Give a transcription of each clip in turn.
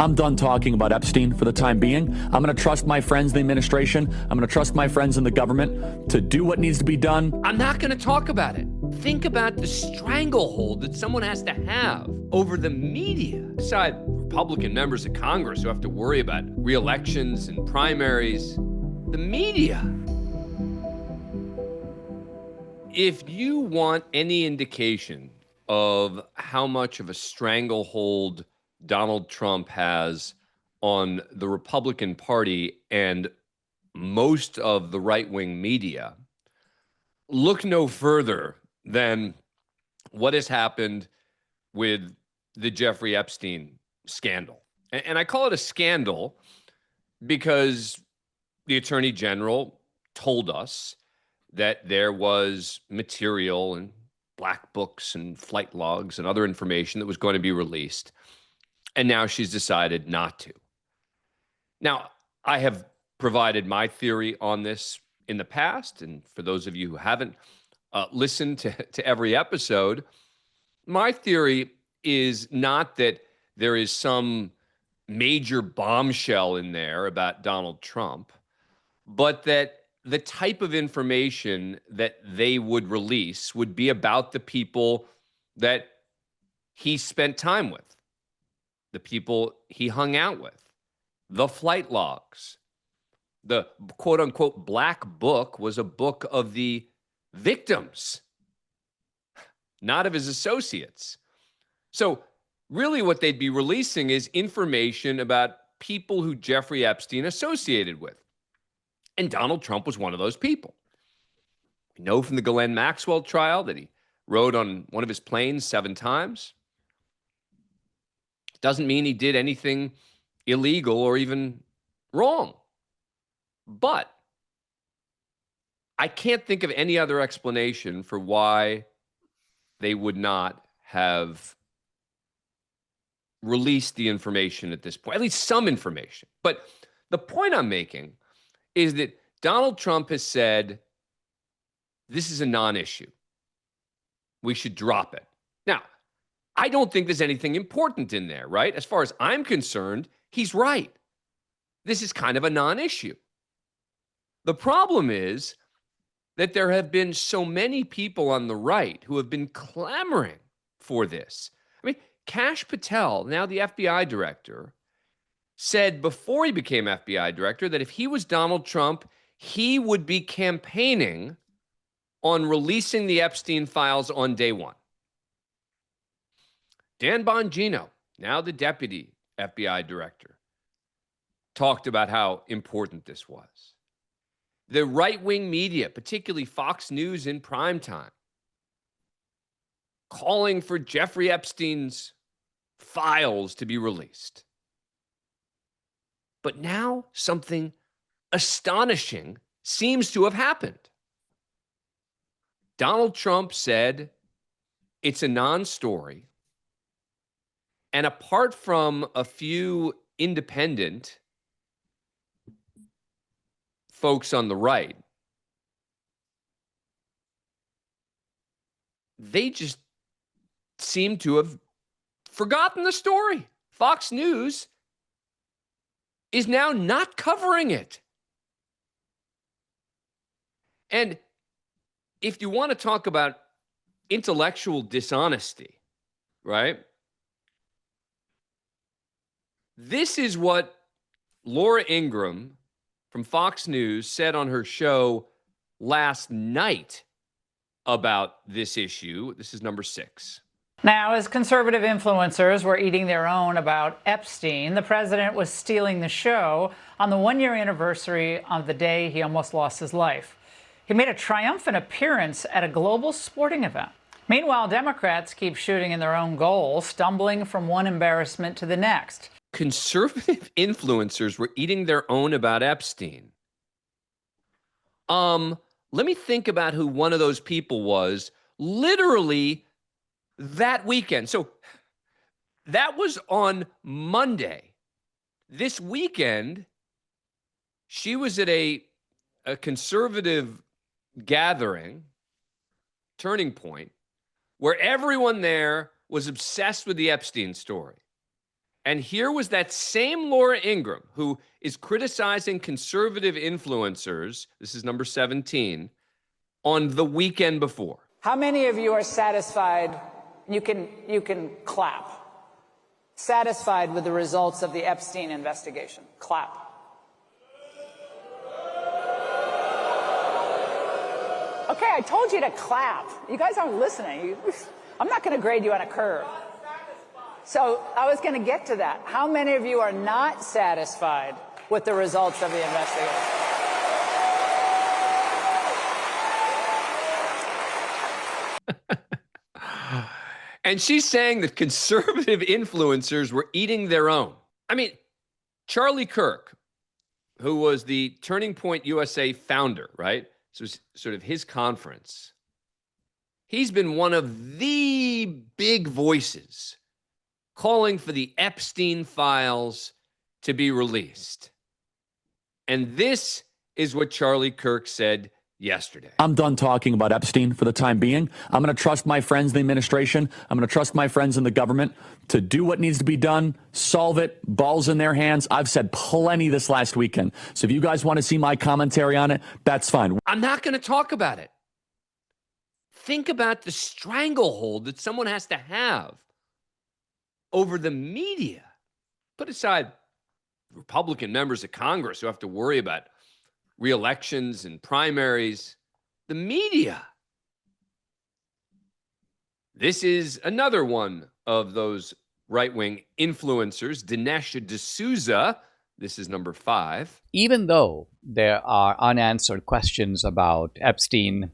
I'm done talking about Epstein for the time being. I'm going to trust my friends in the administration. I'm going to trust my friends in the government to do what needs to be done. I'm not going to talk about it. Think about the stranglehold that someone has to have over the media. Aside Republican members of Congress who have to worry about re-elections and primaries, the media. If you want any indication of how much of a stranglehold Donald Trump has on the Republican Party and most of the right-wing media, look no further than what has happened with the Jeffrey Epstein scandal. And I call it a scandal because the Attorney General told us that there was material and black books and flight logs and other information that was going to be released. And now she's decided not to. Now, I have provided my theory on this in the past. And for those of you who haven't listened to every episode, my theory is not that there is some major bombshell in there about Donald Trump, but that the type of information that they would release would be about the people that he spent time with, the people he hung out with, the flight logs. The quote unquote black book was a book of the victims, not of his associates. So really what they'd be releasing is information about people who Jeffrey Epstein associated with. And Donald Trump was one of those people. We know from the Ghislaine Maxwell trial that he rode on one of his planes 7 times. Doesn't mean he did anything illegal or even wrong. But I can't think of any other explanation for why they would not have released the information at this point, at least some information. But the point I'm making is that Donald Trump has said, this is a non-issue. We should drop it. Now, I don't think there's anything important in there, right? As far as I'm concerned, he's right. This is kind of a non-issue. The problem is that there have been so many people on the right who have been clamoring for this. I mean, Kash Patel, now the FBI director, said before he became FBI director that if he was Donald Trump, he would be campaigning on releasing the Epstein files on day one. Dan Bongino, now the deputy FBI director, talked about how important this was. The right-wing media, particularly Fox News in prime time, calling for Jeffrey Epstein's files to be released. But now something astonishing seems to have happened. Donald Trump said it's a non-story. And apart from a few independent folks on the right, they just seem to have forgotten the story. Fox News is now not covering it. And if you want to talk about intellectual dishonesty, right? This is what Laura Ingraham from Fox News said on her show last night about this issue. This is number 6. Now, as conservative influencers were eating their own about Epstein, the president was stealing the show on the 1-year anniversary of the day he almost lost his life. He made a triumphant appearance at a global sporting event. Meanwhile, Democrats keep shooting in their own goal, stumbling from one embarrassment to the next. Conservative influencers were eating their own about Epstein. Let me think about who one of those people was literally that weekend. So that was on Monday. This weekend, she was at a conservative gathering, Turning Point, where everyone there was obsessed with the Epstein story. And here was that same Laura Ingraham who is criticizing conservative influencers. This is number 17 on the weekend before. How many of you are satisfied? You can clap. Satisfied with the results of the Epstein investigation? Clap. Okay, I told you to clap. You guys aren't listening. I'm not going to grade you on a curve. So I was going to get to that. How many of you are not satisfied with the results of the investigation? And she's saying that conservative influencers were eating their own. I mean, Charlie Kirk, who was the Turning Point USA founder, right? So it's sort of his conference. He's been one of the big voices calling for the Epstein files to be released. And this is what Charlie Kirk said yesterday. I'm done talking about Epstein for the time being. I'm going to trust my friends in the administration. I'm going to trust my friends in the government to do what needs to be done, solve it, balls in their hands. I've said plenty this last weekend. So if you guys want to see my commentary on it, that's fine. I'm not going to talk about it. Think about the stranglehold that someone has to have over the media. Put aside Republican members of Congress who have to worry about re-elections and primaries. The media. This is another one of those right-wing influencers, Dinesh D'Souza. This is number 5. Even though there are unanswered questions about Epstein,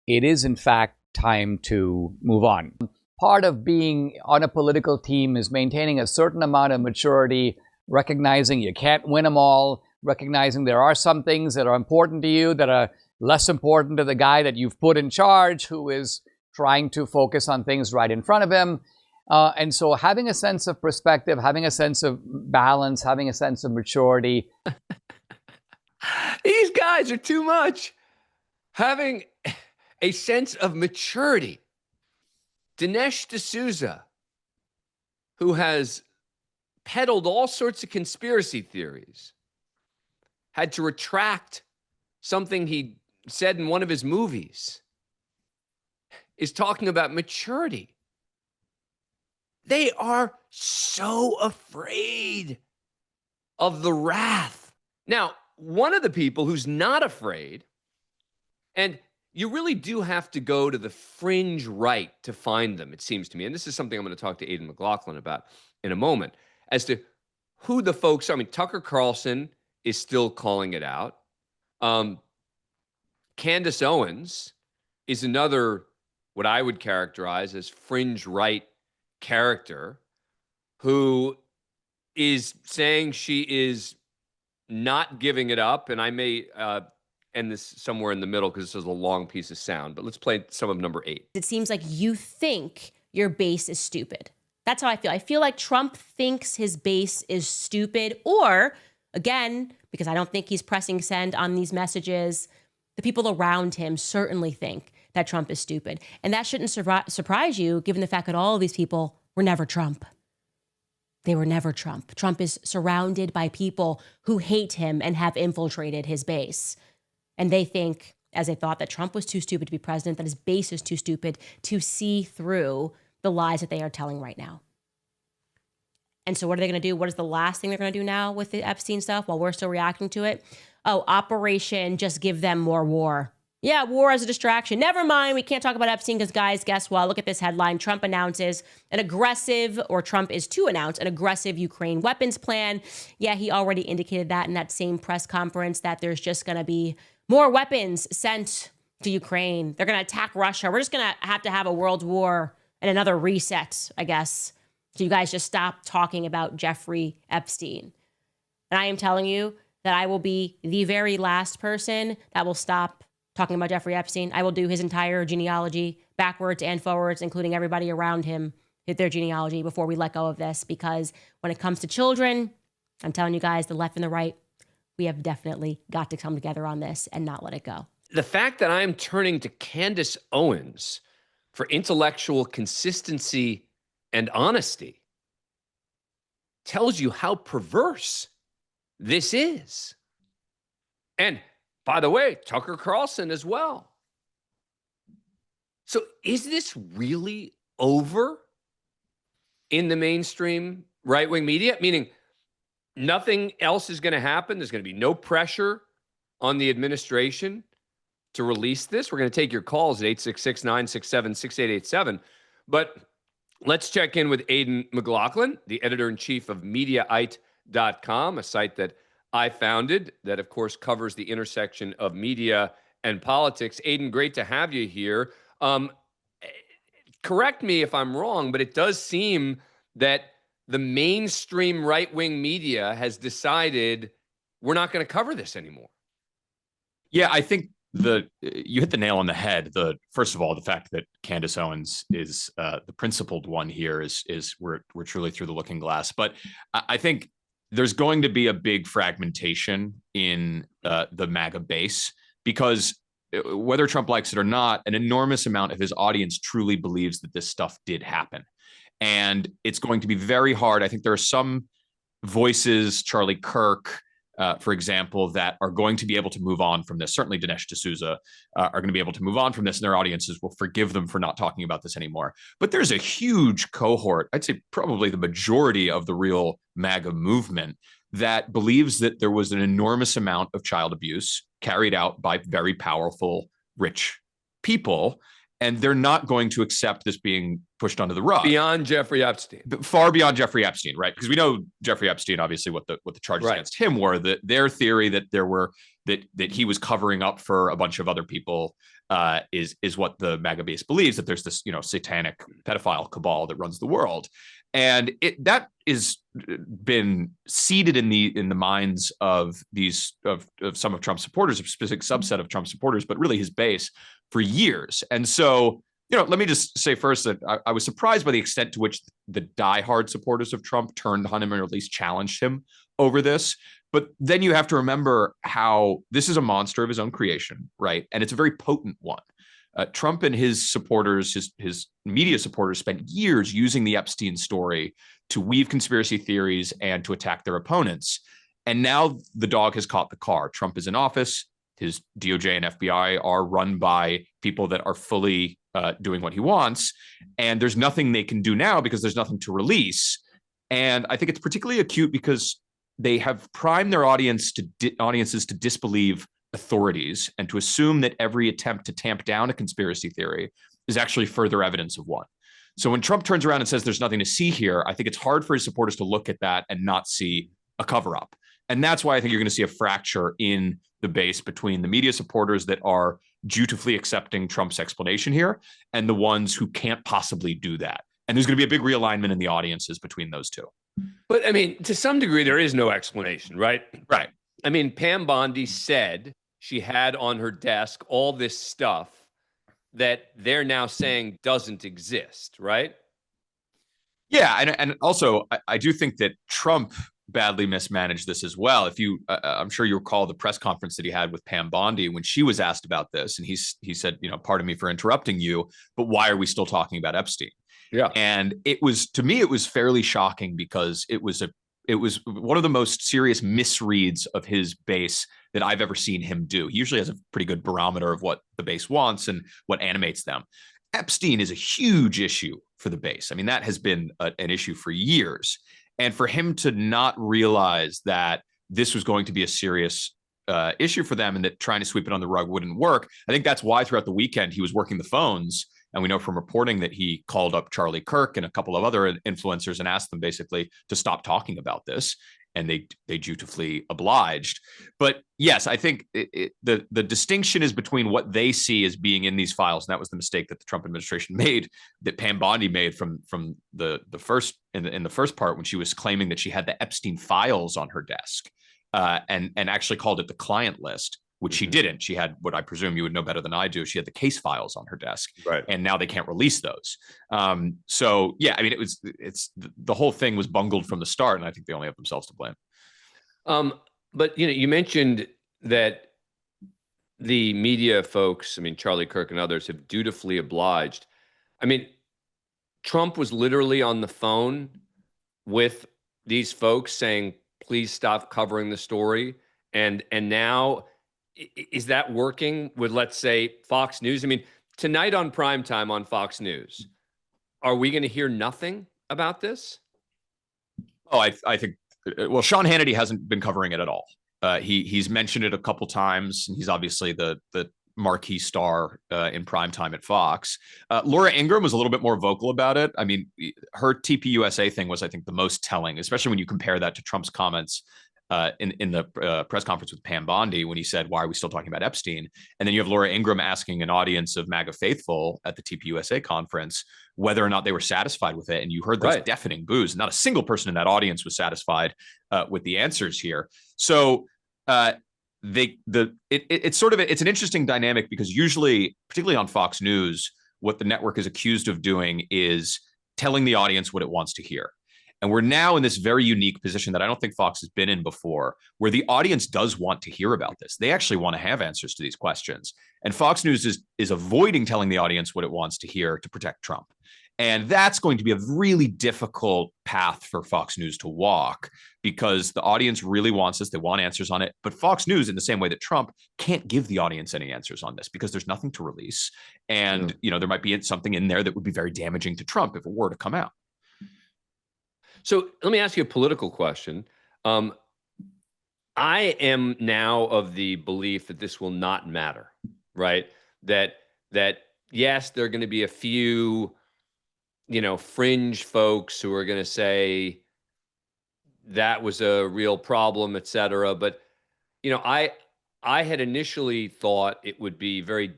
it is in fact time to move on. Part of being on a political team is maintaining a certain amount of maturity, recognizing you can't win them all, recognizing there are some things that are important to you that are less important to the guy that you've put in charge, who is trying to focus on things right in front of him. And so having a sense of perspective, having a sense of balance, having a sense of maturity. These guys are too much. Having a sense of maturity. Dinesh D'Souza, who has peddled all sorts of conspiracy theories, had to retract something he said in one of his movies, is talking about maturity. They are so afraid of the wrath. Now, one of the people who's not afraid, and you really do have to go to the fringe right to find them, it seems to me, and this is something I'm going to talk to Aidan McLaughlin about in a moment, as to who the folks are. I mean, Tucker Carlson is still calling it out. Candace Owens is another, what I would characterize as fringe right character, who is saying she is not giving it up. And I may end this somewhere in the middle because this is a long piece of sound, but let's play some of number 8. It seems like you think your base is stupid. That's how I feel. I feel like Trump thinks his base is stupid, or again, because I don't think he's pressing send on these messages, the people around him certainly think that Trump is stupid. And that shouldn't surprise you, given the fact that all of these people were never Trump. They were never Trump. Trump is surrounded by people who hate him and have infiltrated his base. And they think, as they thought that Trump was too stupid to be president, that his base is too stupid to see through the lies that they are telling right now. And so what are they going to do? What is the last thing they're going to do now with the Epstein stuff while we're still reacting to it? Oh, Operation Just Give Them More War. Yeah, war as a distraction. Never mind. We can't talk about Epstein because, guys, guess what? Look at this headline. Trump announces an aggressive, or Trump is to announce an aggressive Ukraine weapons plan. Yeah, he already indicated that in that same press conference, that there's just going to be more weapons sent to Ukraine. They're going to attack Russia. We're just going to have a world war and another reset, I guess. So you guys just stop talking about Jeffrey Epstein. And I am telling you that I will be the very last person that will stop talking about Jeffrey Epstein. I will do his entire genealogy backwards and forwards, including everybody around him, hit their genealogy before we let go of this. Because when it comes to children, I'm telling you guys, the left and the right, we have definitely got to come together on this and not let it go. The fact that I'm turning to Candace Owens for intellectual consistency and honesty tells you how perverse this is. And by the way, Tucker Carlson as well. So is this really over in the mainstream right-wing media? Meaning nothing else is going to happen. There's going to be no pressure on the administration to release this. We're going to take your calls at 866-967-6887. But let's check in with Aidan McLaughlin, the editor-in-chief of Mediaite.com, a site that I founded that, of course, covers the intersection of media and politics. Aidan, great to have you here. Correct me if I'm wrong, but it does seem that the mainstream right-wing media has decided we're not going to cover this anymore. Yeah, I think you hit the nail on the head. First of all, the fact that Candace Owens is the principled one here is we're truly through the looking glass. But I think there's going to be a big fragmentation in the MAGA base, because whether Trump likes it or not, an enormous amount of his audience truly believes that this stuff did happen. And it's going to be very hard. I think there are some voices, Charlie Kirk, for example, that are going to be able to move on from this. Certainly Dinesh D'Souza are going to be able to move on from this, and their audiences will forgive them for not talking about this anymore. But there's a huge cohort, I'd say probably the majority of the real MAGA movement, that believes that there was an enormous amount of child abuse carried out by very powerful, rich people, and they're not going to accept this being pushed under the rug. Beyond Jeffrey Epstein. Far beyond Jeffrey Epstein, right? Because we know Jeffrey Epstein, obviously, what the charges against him were. That their theory that that he was covering up for a bunch of other people is what the MAGA base believes, that there's this satanic pedophile cabal that runs the world. And that is been seeded in the minds of some of Trump's supporters, a specific subset of Trump's supporters, but really his base for years. And so, let me just say first that I was surprised by the extent to which the diehard supporters of Trump turned on him, or at least challenged him over this. But then you have to remember how this is a monster of his own creation, right? And it's a very potent one. Trump and his supporters, his media supporters, spent years using the Epstein story to weave conspiracy theories and to attack their opponents. And now the dog has caught the car. Trump is in office. His DOJ and FBI are run by people that are fully doing what he wants. And there's nothing they can do now because there's nothing to release. And I think it's particularly acute because they have primed their audiences to disbelieve authorities and to assume that every attempt to tamp down a conspiracy theory is actually further evidence of one. So when Trump turns around and says there's nothing to see here, I think it's hard for his supporters to look at that and not see a cover-up. And that's why I think you're going to see a fracture in the base between the media supporters that are dutifully accepting Trump's explanation here and the ones who can't possibly do that. And there's going to be a big realignment in the audiences between those two. But I mean, to some degree, there is no explanation, right? Right. I mean, Pam Bondi said she had on her desk all this stuff that they're now saying doesn't exist, right? Yeah, and also I do think that Trump badly mismanaged this as well. If you, I'm sure you recall the press conference that he had with Pam Bondi when she was asked about this, and he said, pardon me for interrupting you, but why are we still talking about Epstein? Yeah, and it was, to me, it was fairly shocking because it was one of the most serious misreads of his base that I've ever seen him do. He usually has a pretty good barometer of what the base wants and what animates them. Epstein is a huge issue for the base. I mean, that has been an issue for years. And for him to not realize that this was going to be a serious issue for them and that trying to sweep it on the rug wouldn't work, I think that's why throughout the weekend he was working the phones. And we know from reporting that he called up Charlie Kirk and a couple of other influencers and asked them basically to stop talking about this. And they dutifully obliged. But yes, I think the distinction is between what they see as being in these files, and that was the mistake that the Trump administration made, that Pam Bondi made from the first in the first part when she was claiming that she had the Epstein files on her desk, and actually called it the client list, which she didn't. She had what I presume you would know better than I do. She had the case files on her desk, right? And now they can't release those. So yeah, I mean, it's the whole thing was bungled from the start, and I think they only have themselves to blame. But you mentioned that the media folks, I mean, Charlie Kirk and others, have dutifully obliged. I mean, Trump was literally on the phone with these folks saying, please stop covering the story. And now, is that working with, let's say, Fox News? I mean, tonight on primetime on Fox News, are we going to hear nothing about this? Oh, I think, well, Sean Hannity hasn't been covering it at all. He's mentioned it a couple times, and he's obviously the marquee star in primetime at Fox. Laura Ingraham was a little bit more vocal about it. I mean, her TPUSA thing was, I think, the most telling, especially when you compare that to Trump's comments in the press conference with Pam Bondi when he said, why are we still talking about Epstein? And then you have Laura Ingraham asking an audience of MAGA faithful at the TPUSA conference whether or not they were said with it. And you heard those deafening boos. Not a single person in that audience was satisfied with the answers here. So it's sort of, it's an interesting dynamic because usually, particularly on Fox News, what the network is accused of doing is telling the audience what it wants to hear. And we're now in this very unique position that I don't think Fox has been in before, where the audience does want to hear about this. They actually want to have answers to these questions. And Fox News is avoiding telling the audience what it wants to hear to protect Trump. And that's going to be a really difficult path for Fox News to walk because the audience really wants this. They want answers on it. But Fox News, in the same way that Trump, can't give the audience any answers on this because there's nothing to release. And, there might be something in there that would be very damaging to Trump if it were to come out. So let me ask you a political question. I am now of the belief that this will not matter, right? That yes, there are going to be a few, fringe folks who are going to say that was a real problem, et cetera. But, I had initially thought it would be very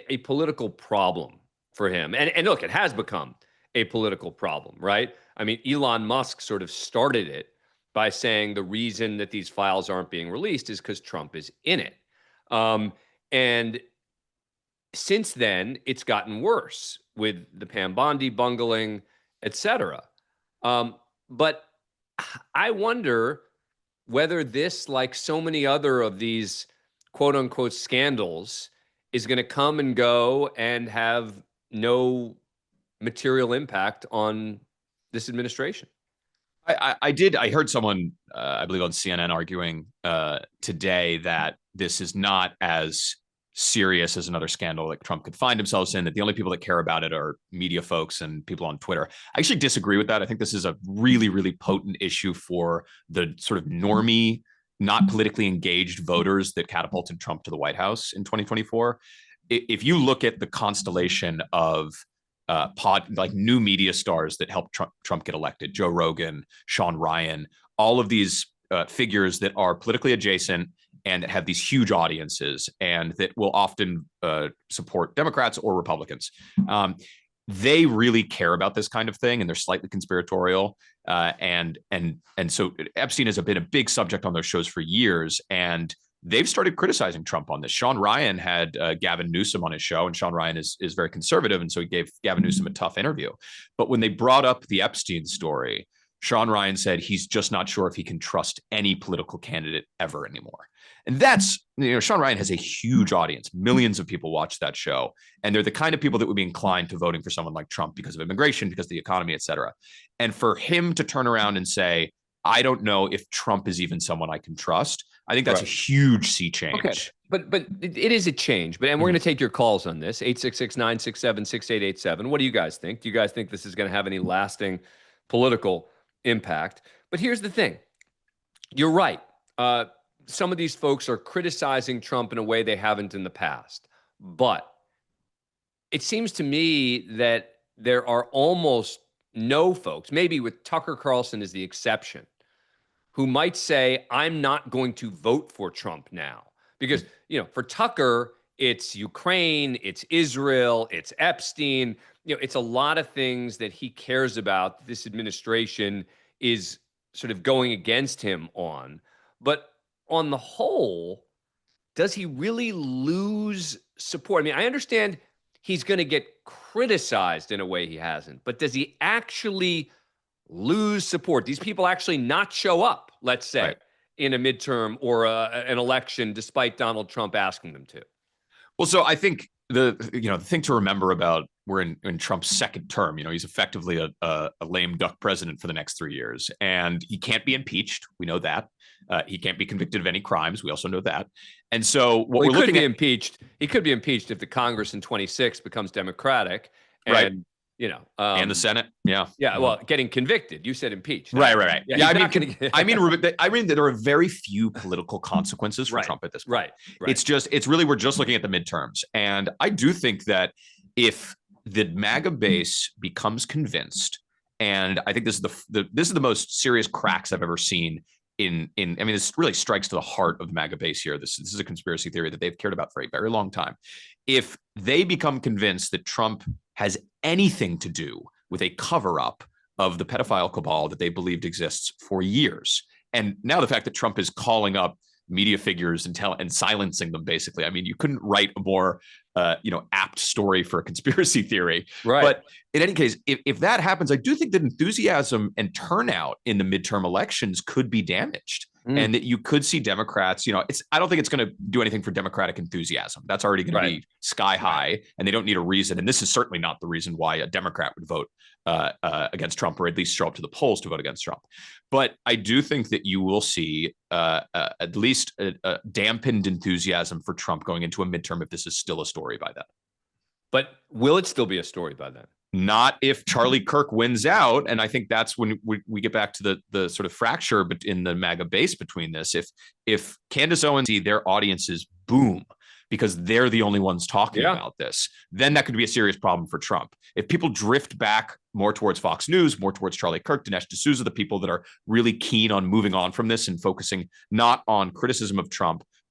a political problem for him. And look, it has become a political problem, right? I mean, Elon Musk sort of started it by saying the reason that these files aren't being released is because Trump is in it. And since then, it's gotten worse with the Pam Bondi bungling, et cetera. But I wonder whether this, like so many other of these quote unquote scandals, is going to come and go and have no material impact on this administration. I heard someone, I believe on CNN, arguing today that this is not as serious as another scandal that Trump could find himself in, that the only people that care about it are media folks and people on Twitter. I actually disagree with that. I think this is a really, really potent issue for the sort of normie, not politically engaged voters that catapulted Trump to the White House in 2024. If you look at the constellation of new media stars that helped Trump get elected, Joe Rogan, Sean Ryan, all of these figures that are politically adjacent and that have these huge audiences and that will often support Democrats or Republicans. They really care about this kind of thing, and they're slightly conspiratorial. And so Epstein has been a big subject on those shows for years, and they've started criticizing Trump on this. Sean Ryan had Gavin Newsom on his show, and Sean Ryan is very conservative, and so he gave Gavin Newsom a tough interview. But when they brought up the Epstein story, Sean Ryan said he's just not sure if he can trust any political candidate ever anymore. And that's, Sean Ryan has a huge audience. Millions of people watch that show, and they're the kind of people that would be inclined to voting for someone like Trump because of immigration, because of the economy, et cetera. And for him to turn around and say, I don't know if Trump is even someone I can trust, I think that's a huge sea change. Okay. But it is a change. And we're going to take your calls on this. 866-967-6887. What do you guys think? Do you guys think this is going to have any lasting political impact? But here's the thing. You're right. Some of these folks are criticizing Trump in a way they haven't in the past. But it seems to me that there are almost no folks, maybe with Tucker Carlson is the exception, who might say, I'm not going to vote for Trump now. Because, for Tucker, it's Ukraine, it's Israel, it's Epstein. It's a lot of things that he cares about. This administration is sort of going against him on. But on the whole, does he really lose support? I mean, I understand he's going to get criticized in a way he hasn't, but does he actually lose support? These people actually not show up, let's say, in a midterm or an election, despite Donald Trump asking them to. Well, so I think the thing to remember about we're in Trump's second term. He's effectively a lame duck president for the next 3 years, and he can't be impeached. We know that. He can't be convicted of any crimes. We also know that. And so what we're looking at, impeached. He could be impeached if the Congress in 26 becomes Democratic, and right. And the Senate. Yeah. Yeah. Well, getting convicted. You said impeached. Right. Yeah. I mean, there are very few political consequences for Trump at this point. Right. It's really, we're just looking at the midterms. And I do think that if the MAGA base becomes convinced, and I think this is the most serious cracks I've ever seen I mean, this really strikes to the heart of the MAGA base here. This is a conspiracy theory that they've cared about for a very long time. If they become convinced that Trump has anything to do with a cover-up of the pedophile cabal that they believed exists for years, and now the fact that Trump is calling up media figures and silencing them, basically, I mean, you couldn't write a more apt story for a conspiracy theory. Right. But in any case, if that happens, I do think that enthusiasm and turnout in the midterm elections could be damaged, and that you could see Democrats. I don't think it's going to do anything for Democratic enthusiasm. That's already going to be sky high, and they don't need a reason. And this is certainly not the reason why a Democrat would vote against Trump, or at least show up to the polls to vote against Trump. But I do think that you will see at least a dampened enthusiasm for Trump going into a midterm if this is still a story by then. But will it still be a story by then? Not if Charlie Kirk wins out. And I think that's when we get back to the sort of fracture in the MAGA base between this. If Candace Owens see their audiences boom because they're the only ones talking about this, then that could be a serious problem for Trump. If people drift back more towards Fox News, more towards Charlie Kirk, Dinesh D'Souza, the people that are really keen on moving on from this and focusing not on criticism of Trump,